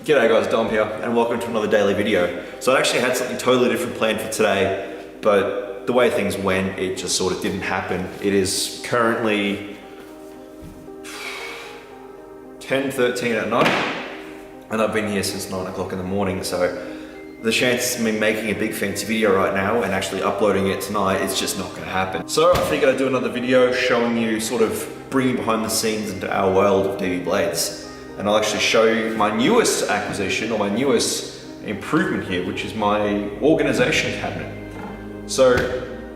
G'day guys, Dom here, and welcome to another daily video. So I actually had something totally different planned for today, but the way things went, it just sort of didn't happen. It is currently 10:13 at night, and I've been here since 9 o'clock in the morning, so the chances of me making a big fancy video right now and actually uploading it tonight is just not going to happen. So I figured I'd do another video showing you, sort of bringing behind the scenes into our world of DV blades. And I'll actually show you my newest acquisition, or my newest improvement here, which is my organization cabinet. So,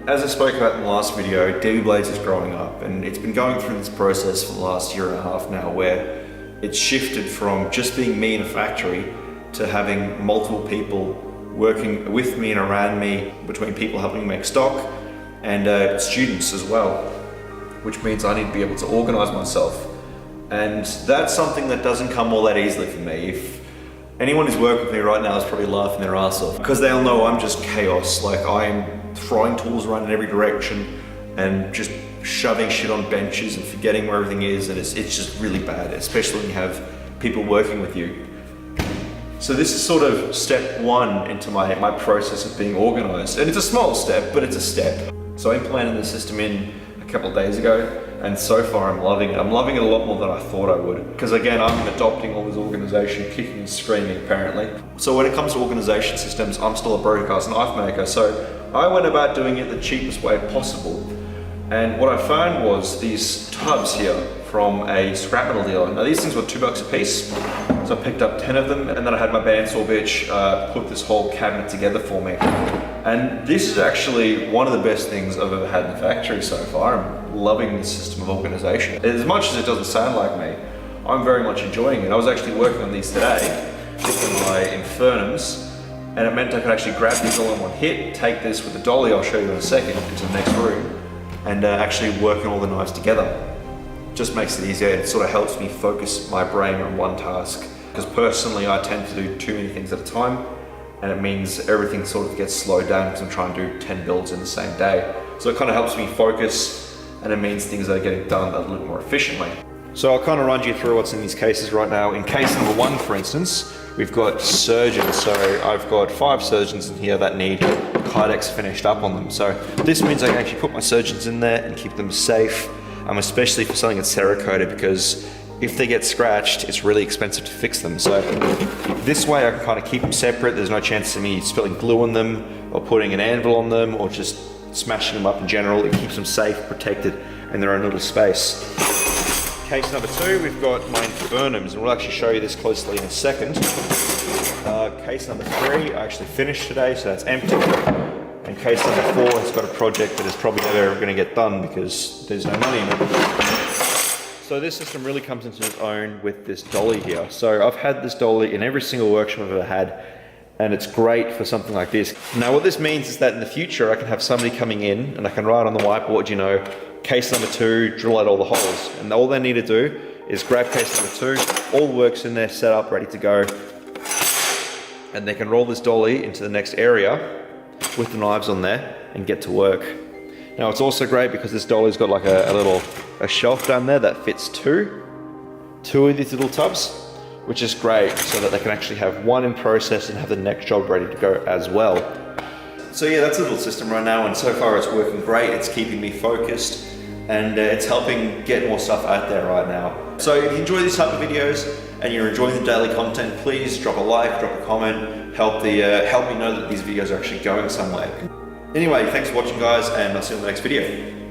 as I spoke about in the last video, DV blades is growing up, and it's been going through this process for the last year and a half now, where it's shifted from just being me in a factory to having multiple people working with me and around me, between people helping me make stock and students as well, which means I need to be able to organize myself. And that's something that doesn't come all that easily for me. If anyone who's working with me right now is probably laughing their ass off, because they'll know I'm just chaos. Like, I'm throwing tools around in every direction and just shoving shit on benches and forgetting where everything is, and it's just really bad, especially when you have people working with you. So this is sort of step one into my process of being organized. And it's a small step, but it's a step. So I implemented the system in a couple of days ago, and so far I'm loving it. I'm loving it a lot more than I thought I would. Because again, I'm adopting all this organization, kicking and screaming apparently. So when it comes to organization systems, I'm still a broken cast knife maker. So I went about doing it the cheapest way possible. And what I found was these tubs here from a scrap metal dealer. Now these things were $2 a piece. So I picked up 10 of them, and then I had my bandsaw bitch put this whole cabinet together for me. And this is actually one of the best things I've ever had in the factory so far. I'm loving the system of organization. As much as it doesn't sound like me, I'm very much enjoying it. I was actually working on these today, picking my infernums, and it meant I could actually grab these all in one hit, take this with the dolly I'll show you in a second into the next room, and actually working all the knives together. Just makes it easier. It sort of helps me focus my brain on one task. Because personally, I tend to do too many things at a time, and it means everything sort of gets slowed down because I'm trying to do 10 builds in the same day. So it kind of helps me focus, and it means things are getting done a little more efficiently. So I'll kind of run you through what's in these cases right now. In case number one, for instance, we've got surgeons. So I've got 5 surgeons in here that need Kydex finished up on them. So this means I can actually put my surgeons in there and keep them safe, especially for something that's Cerakoted, because if they get scratched, it's really expensive to fix them. So this way I can kind of keep them separate. There's no chance of me spilling glue on them or putting an anvil on them or just smashing them up in general. It keeps them safe, protected in their own little space. Case number 2, we've got my infernums, and we'll actually show you this closely in a second. Case number 3, I actually finished today, so that's empty. And case number 4 has got a project that is probably never going to get done because there's no money in it. So this system really comes into its own with this dolly here. So I've had this dolly in every single workshop I've ever had, and it's great for something like this. Now what this means is that in the future I can have somebody coming in and I can write on the whiteboard, you know, case number 2, drill out all the holes. And all they need to do is grab case number 2, all the work's in there, set up, ready to go. And they can roll this dolly into the next area with the knives on there and get to work. Now it's also great because this dolly's got like a shelf down there that fits two of these little tubs, which is great, so that they can actually have one in process and have the next job ready to go as well. So yeah, that's a little system right now, and so far it's working great. It's keeping me focused, and it's helping get more stuff out there right now. So if you enjoy these type of videos and you're enjoying the daily content, please drop a like, drop a comment, help me know that these videos are actually going somewhere. Anyway, thanks for watching guys, and I'll see you in the next video.